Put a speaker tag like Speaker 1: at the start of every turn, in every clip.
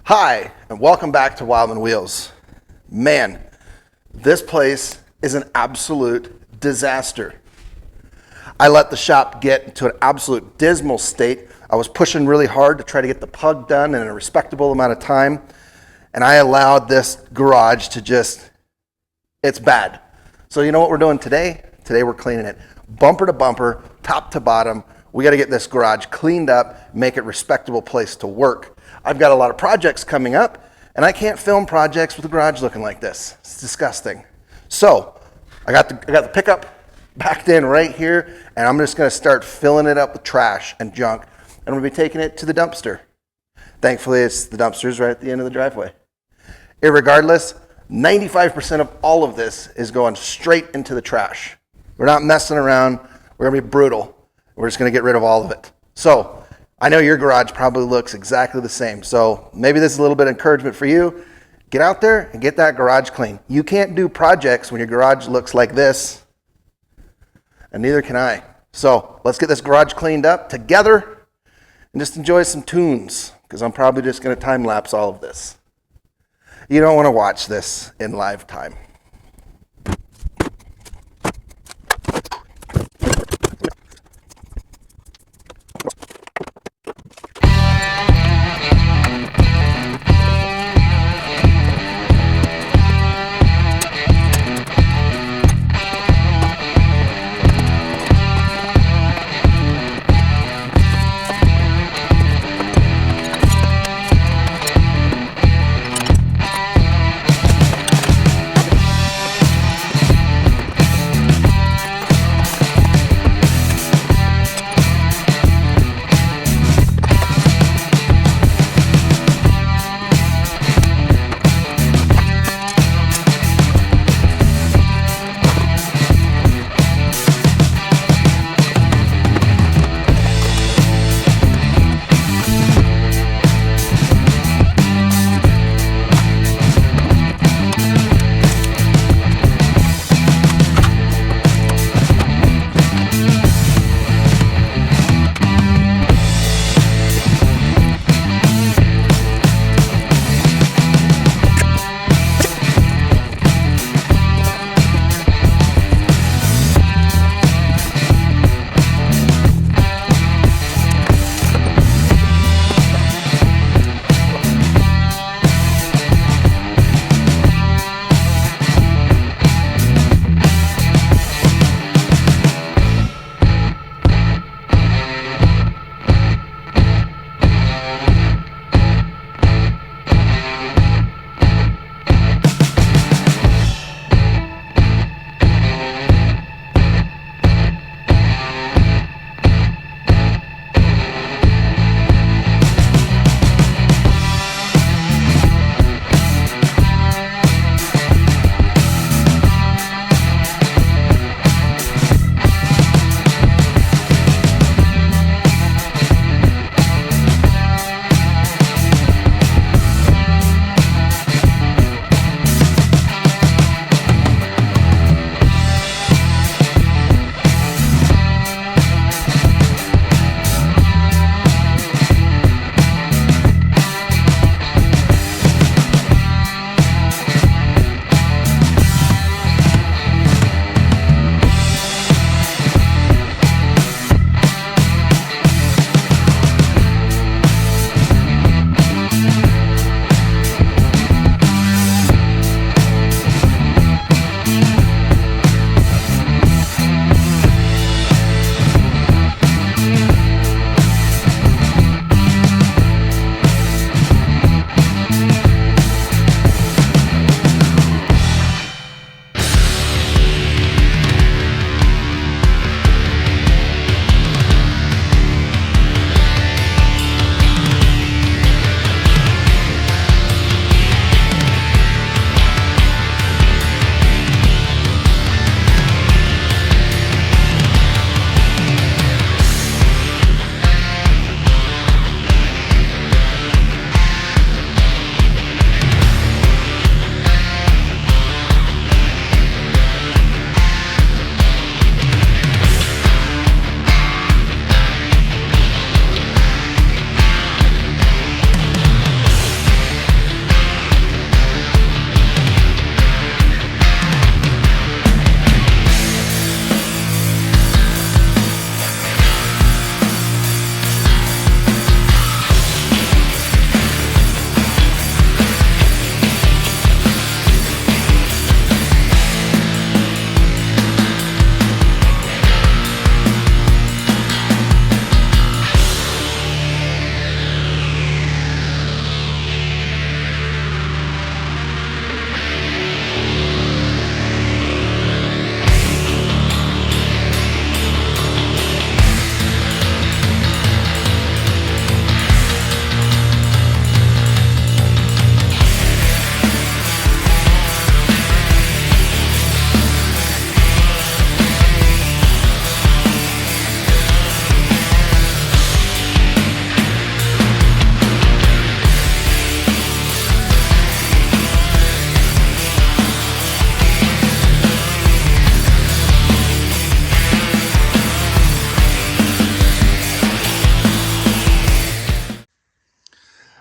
Speaker 1: Hi, and welcome back to Wildman Wheels. Man, this place is an absolute disaster. I let the shop get into an absolute dismal state. I was pushing really hard to try to get the pug done in a respectable amount of time, and I allowed this garage to it's bad. So you know what we're doing today? Today we're cleaning it bumper to bumper, top to bottom. We got to get this garage cleaned up, make it a respectable place to work. I've got a lot of projects coming up, and I can't film projects with the garage looking like this. It's disgusting. So I got the pickup backed in right here, and I'm just going to start filling it up with trash and junk, and we'll be taking it to the dumpster. Thankfully, the dumpster's right at the end of the driveway. Irregardless, 95% of all of this is going straight into the trash. We're not messing around. We're going to be brutal. We're just going to get rid of all of it. So I know your garage probably looks exactly the same. So maybe this is a little bit of encouragement for you. Get out there and get that garage clean. You can't do projects when your garage looks like this, and neither can I. So let's get this garage cleaned up together and just enjoy some tunes, because I'm probably just going to time lapse all of this. You don't want to watch this in live time.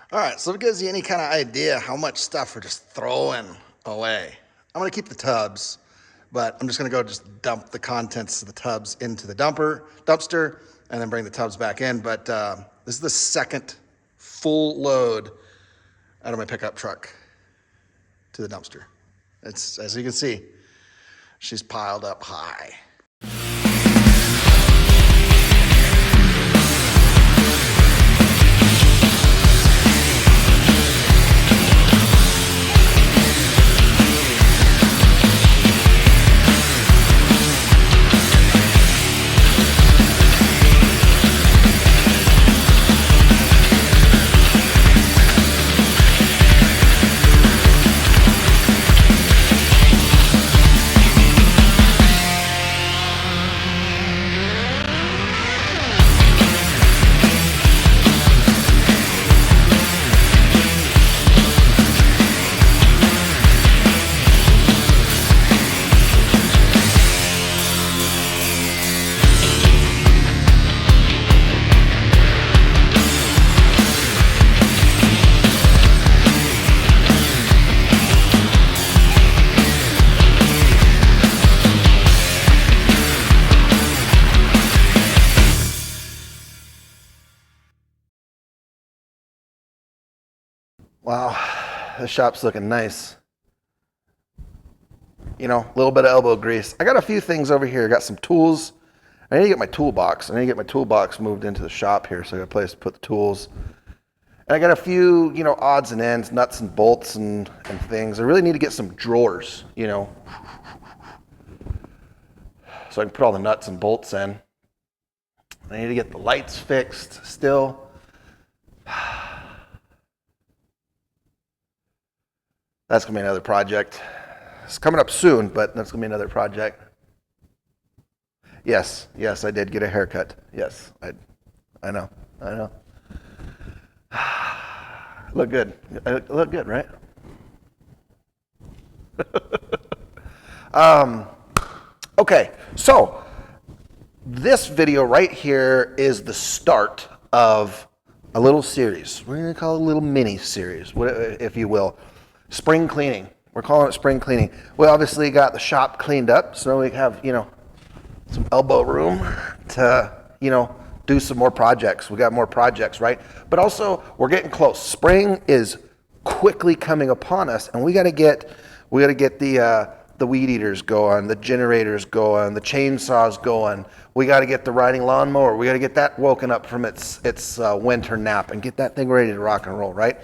Speaker 1: All right, so it gives you any kind of idea how much stuff we're just throwing away. I'm gonna keep the tubs, but I'm just gonna go just dump the contents of the tubs into the dumpster, and then bring the tubs back in. But this is the second full load out of my pickup truck to the dumpster. It's, as you can see, she's piled up high. Wow, the shop's looking nice. You know, a little bit of elbow grease. I got a few things over here. I got some tools. I need to get my toolbox. I need to get my toolbox moved into the shop here, so I got a place to put the tools. And I got a few, you know, odds and ends, nuts and bolts and things. I really need to get some drawers, you know, so I can put all the nuts and bolts in. I need to get the lights fixed still. That's going to be another project. It's coming up soon, but that's going to be another project. Yes, I did get a haircut. Yes, I know. Look good. I look good, right? Okay, so this video right here is the start of a little series. We're going to call it a little mini series, if you will. Spring cleaning. We're calling it spring cleaning. We obviously got the shop cleaned up, so we have, you know, some elbow room to, you know, do some more projects. We got more projects, right? But also, we're getting close. Spring is quickly coming upon us, and we got to get the weed eaters going, the generators going, the chainsaws going. We got to get the riding lawnmower. We got to get that woken up from its winter nap and get that thing ready to rock and roll, right?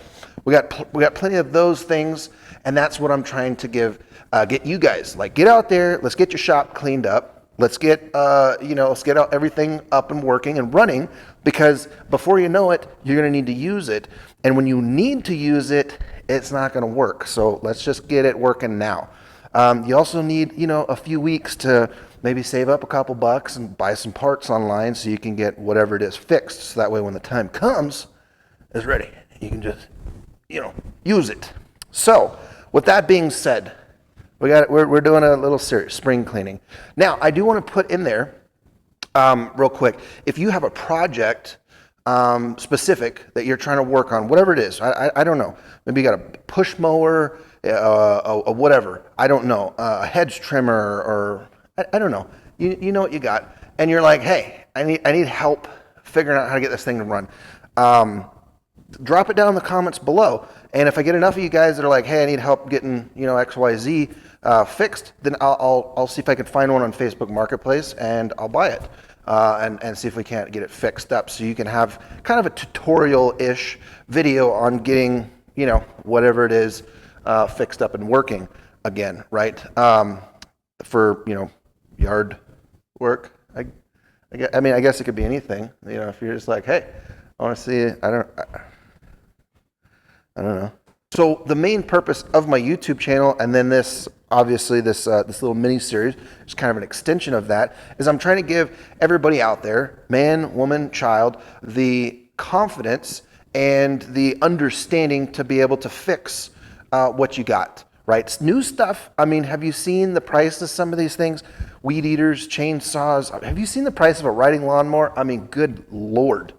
Speaker 1: We got plenty of those things, and that's what I'm trying to get you guys. Like, get out there. Let's get your shop cleaned up. Let's get let's get everything up and working and running, because before you know it, you're going to need to use it. And when you need to use it, it's not going to work. So let's just get it working now. You also need, you know, a few weeks to maybe save up a couple bucks and buy some parts online so you can get whatever it is fixed. So that way, when the time comes, it's ready. You can just, you know, use it. So with that being said, we're doing a little series, spring cleaning. Now, I do want to put in there, real quick, if you have a project specific that you're trying to work on, whatever it is, I don't know. Maybe you got a push mower, a whatever, I don't know, a hedge trimmer, or I don't know. You know what you got, and you're like, hey, I need help figuring out how to get this thing to run. Drop it down in the comments below, and if I get enough of you guys that are like, hey, I need help getting, you know, XYZ fixed, then I'll see if I can find one on Facebook Marketplace, and I'll buy it and see if we can't get it fixed up, so you can have kind of a tutorial-ish video on getting, you know, whatever it is fixed up and working again, right? For, you know, yard work. I guess it could be anything. You know, if you're just like, hey, I want to see it. I don't know. So the main purpose of my YouTube channel, and then this, obviously this little mini series is kind of an extension of that, is I'm trying to give everybody out there, man, woman, child, the confidence and the understanding to be able to fix what you got, right? It's new stuff. I mean, have you seen the price of some of these things? Weed eaters, chainsaws. Have you seen the price of a riding lawnmower? I mean, good Lord.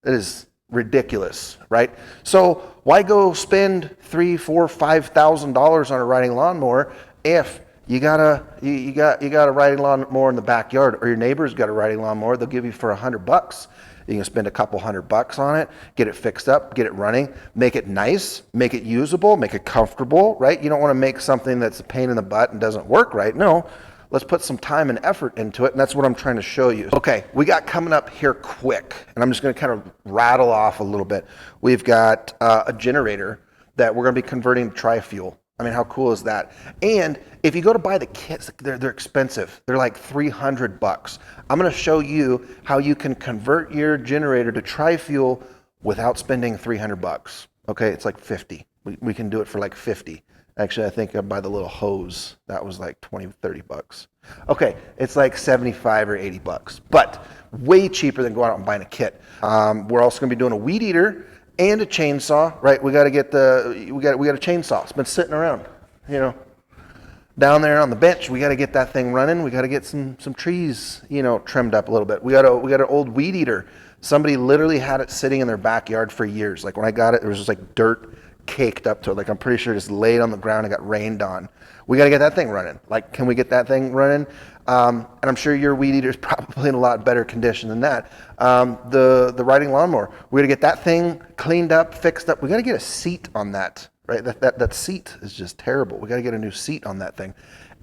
Speaker 1: It is ridiculous, right? So why go spend $3,000, $4,000, $5,000 on a riding lawnmower if you got a riding lawnmower in the backyard, or your neighbor's got a riding lawnmower? They'll give you for $100. You can spend a couple $100 on it, get it fixed up, get it running, make it nice, make it usable, make it comfortable, right? You don't want to make something that's a pain in the butt and doesn't work right. No, let's put some time and effort into it, and that's what I'm trying to show you. Okay, we got coming up here quick, and I'm just going to kind of rattle off a little bit. We've got a generator that we're going to be converting to tri-fuel. I mean, how cool is that? And if you go to buy the kits, they're expensive. They're like $300. I'm going to show you how you can convert your generator to tri-fuel without spending $300. Okay, it's like 50. We can do it for like 50. Actually, I think I buy the little hose. That was like 20, $30. Okay, it's like 75 or $80, but way cheaper than going out and buying a kit. We're also going to be doing a weed eater and a chainsaw, right? We got to get we got a chainsaw. It's been sitting around, down there on the bench. We got to get that thing running. We got to get some trees, trimmed up a little bit. We got an old weed eater. Somebody literally had it sitting in their backyard for years. Like when I got it, there was just like dirt caked up to it. Like I'm pretty sure just laid on the ground and got rained on. We got to get that thing running. Like, can we get that thing running? And I'm sure your weed eater is probably in a lot better condition than that. The riding lawnmower, we got to get that thing cleaned up, fixed up. We got to get a seat on that, right? That seat is just terrible. We got to get a new seat on that thing.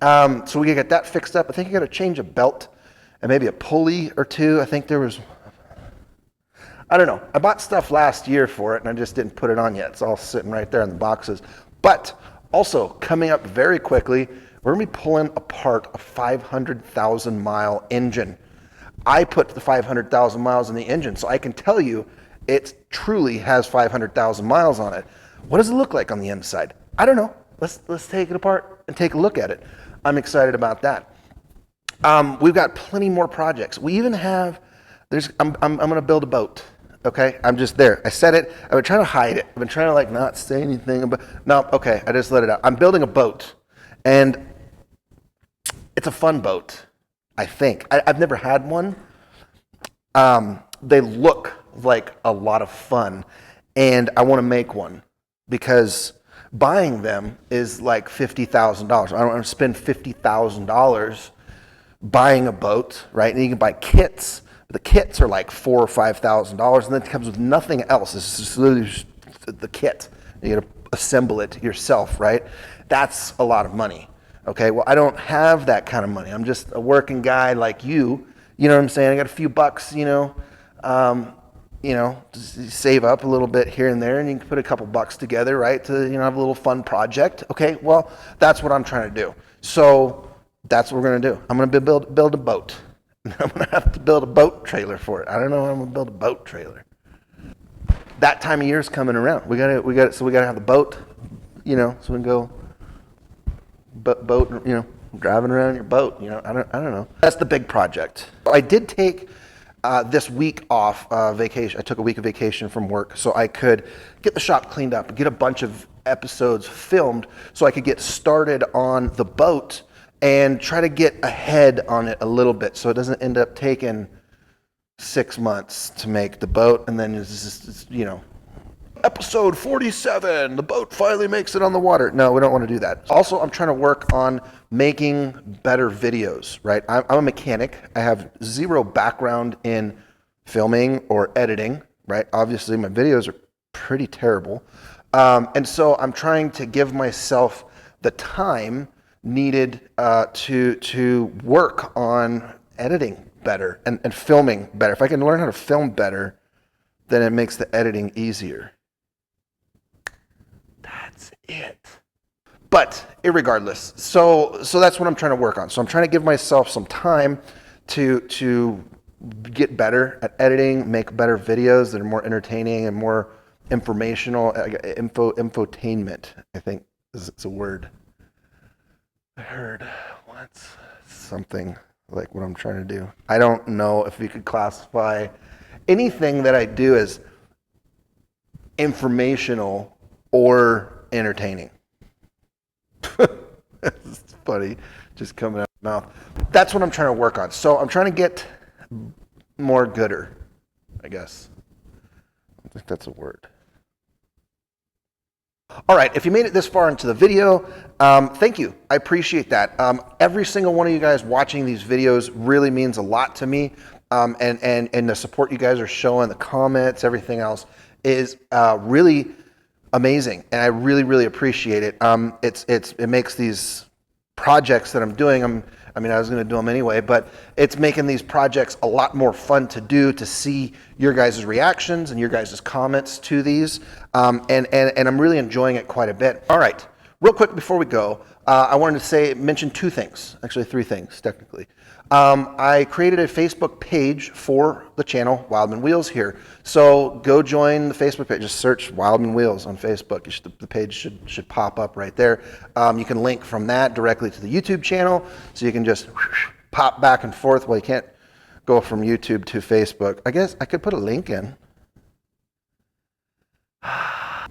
Speaker 1: So we got to get that fixed up. I think you got to change a belt and maybe a pulley or two. I think there was, I don't know. I bought stuff last year for it and I just didn't put it on yet. It's all sitting right there in the boxes. But also coming up very quickly, we're going to be pulling apart a 500,000 mile engine. I put the 500,000 miles in the engine, so I can tell you it truly has 500,000 miles on it. What does it look like on the inside? I don't know. Let's take it apart and take a look at it. I'm excited about that. We've got plenty more projects. We even have, I'm going to build a boat. Okay, I'm just there. I said it. I've been trying to hide it. I've been trying to like not say anything about. No, okay, I just let it out. I'm building a boat, and it's a fun boat. I think I've never had one. They look like a lot of fun, and I want to make one because buying them is like $50,000. I don't want to spend $50,000 buying a boat, right? And you can buy kits. The kits are like $4,000 or $5,000, and then it comes with nothing else. It's just literally the kit. You got to assemble it yourself, right? That's a lot of money. Okay, well, I don't have that kind of money. I'm just a working guy like you. You know what I'm saying? I got a few bucks, save up a little bit here and there, and you can put a couple bucks together, right, to have a little fun project. Okay, well, that's what I'm trying to do. So that's what we're going to do. I'm going to build a boat. I'm going to have to build a boat trailer for it. I don't know how I'm going to build a boat trailer. That time of year is coming around. We got to have the boat, so we can go boat, driving around your boat, I don't know. That's the big project. I did take this week off vacation. I took a week of vacation from work so I could get the shop cleaned up, get a bunch of episodes filmed so I could get started on the boat and try to get ahead on it a little bit so it doesn't end up taking 6 months to make the boat, and then it's just, episode 47, the boat finally makes it on the water. No, we don't want to do that. Also, I'm trying to work on making better videos, right? I'm a mechanic. I have zero background in filming or editing, right? Obviously, my videos are pretty terrible. And so I'm trying to give myself the time needed to work on editing better and filming better. If I can learn how to film better, then it makes the editing easier. That's it. But irregardless, so that's what I'm trying to work on. So I'm trying to give myself some time to get better at editing, make better videos that are more entertaining and more informational. Infotainment, I think it's a word. I heard once something like what I'm trying to do. I don't know if we could classify anything that I do as informational or entertaining. It's funny, just coming out of my mouth. That's what I'm trying to work on. So I'm trying to get more gooder, I guess. I think that's a word. All right, if you made it this far into the video, thank you. I appreciate that. Every single one of you guys watching these videos really means a lot to me. And the support you guys are showing, the comments, everything else is really amazing. And I really, really appreciate it. It makes these projects that I'm doing, I was going to do them anyway, but it's making these projects a lot more fun to do, to see your guys' reactions and your guys' comments to these. And I'm really enjoying it quite a bit. All right, real quick before we go, I wanted to mention two things, actually three things technically. I created a Facebook page for the channel Wildman Wheels here. So go join the Facebook page. Just search Wildman Wheels on Facebook. The page should pop up right there. You can link from that directly to the YouTube channel. So you can just pop back and forth. Well, you can't go from YouTube to Facebook. I guess I could put a link in.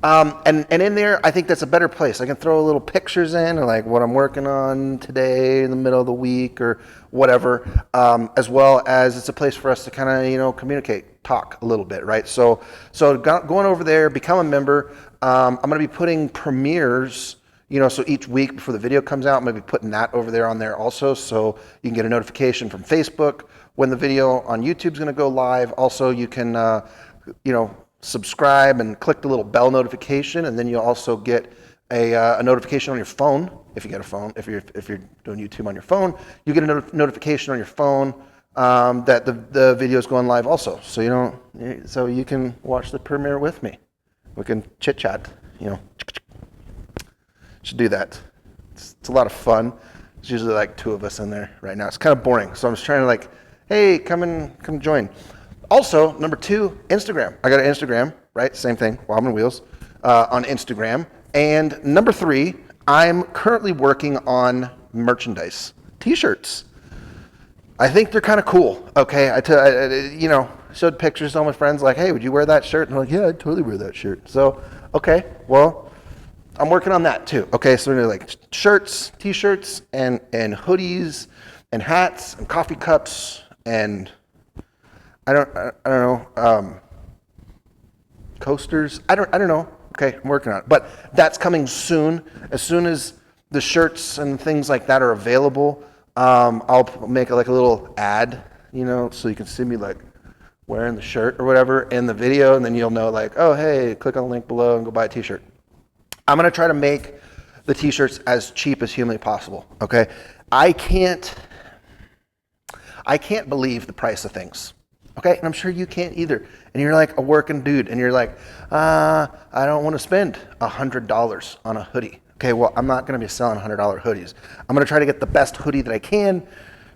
Speaker 1: And in there, I think that's a better place. I can throw little pictures in, or like what I'm working on today in the middle of the week or whatever, as well as it's a place for us to kind of, communicate, talk a little bit, right? So going over there, become a member. I'm going to be putting premieres, so each week before the video comes out, I'm going to be putting that over there on there also, so you can get a notification from Facebook when the video on YouTube is going to go live. Also, you can, subscribe and click the little bell notification, and then you'll also get a notification on your phone. If you get a phone, if you're doing YouTube on your phone, you get a notification on your phone that the video is going live also. So you can watch the premiere with me. We can chit chat. Should do that. It's a lot of fun. There's usually like two of us in there right now. It's kind of boring, so I'm just trying to hey, come join. Also, number two, Instagram. I got an Instagram, right? Same thing, Wildman Wheels, on Instagram. And number three, I'm currently working on merchandise, t-shirts. I think they're kind of cool, okay? I showed pictures to all my friends like, hey, would you wear that shirt? And I'm like, yeah, I'd totally wear that shirt. So, okay, well, I'm working on that too. Okay, so they're like shirts, t-shirts, and hoodies, and hats, and coffee cups, and I don't know, coasters. I don't know. Okay, I'm working on it, but that's coming soon. As soon as the shirts and things like that are available, I'll make a little ad, so you can see me wearing the shirt or whatever in the video, and then you'll know oh, hey, click on the link below and go buy a t-shirt. I'm gonna try to make the t-shirts as cheap as humanly possible. Okay, I can't believe the price of things. Okay, and I'm sure you can't either. And you're like a working dude, and you're like, I don't want to spend $100 on a hoodie. Okay, well, I'm not going to be selling $100 hoodies. I'm going to try to get the best hoodie that I can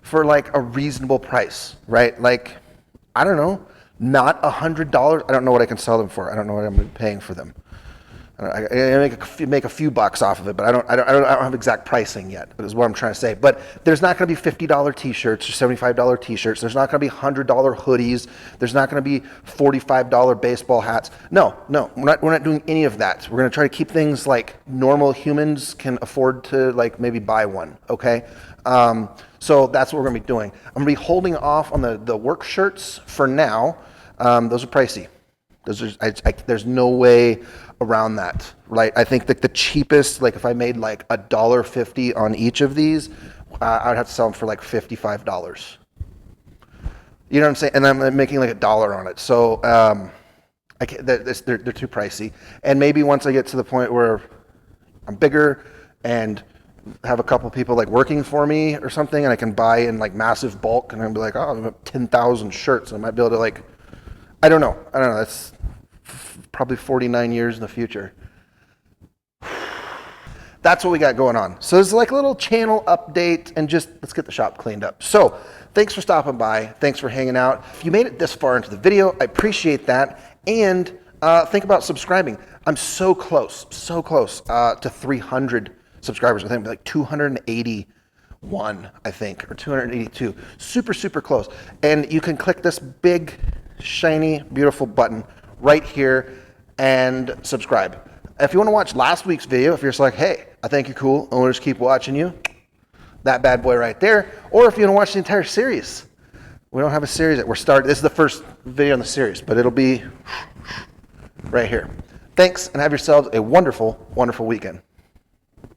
Speaker 1: for a reasonable price, right? I don't know, not $100. I don't know what I can sell them for. I don't know what I'm going to be paying for them. I make a few bucks off of it, but I don't have exact pricing yet, is what I'm trying to say. But there's not going to be $50 t-shirts or $75 t-shirts. There's not going to be $100 hoodies. There's not going to be $45 baseball hats. No, we're not doing any of that. We're going to try to keep things like normal humans can afford to maybe buy one, okay? So that's what we're going to be doing. I'm going to be holding off on the work shirts for now. Those are pricey. There's no way around that, right? I think that the cheapest, if I made $1.50 on each of these, I would have to sell them for $55. You know what I'm saying? And I'm making $1 on it. So they're too pricey. And maybe once I get to the point where I'm bigger and have a couple people working for me or something, and I can buy in massive bulk, and I'll be oh, I have 10,000 shirts, and I might be able to I don't know. That's probably 49 years in the future. That's what we got going on. So it's a little channel update, and just let's get the shop cleaned up. So thanks for stopping by. Thanks for hanging out. If you made it this far into the video, I appreciate that. And think about subscribing. I'm so close to 300 subscribers. I think 281, I think, or 282. Super, super close. And you can click this big, shiny, beautiful button right here and subscribe. If you want to watch last week's video, if you're just hey, I think you're cool, I want to just keep watching you, that bad boy right there. Or if you want to watch the entire series, we don't have a series yet. This is the first video in the series, but it'll be right here. Thanks, and have yourselves a wonderful, wonderful weekend.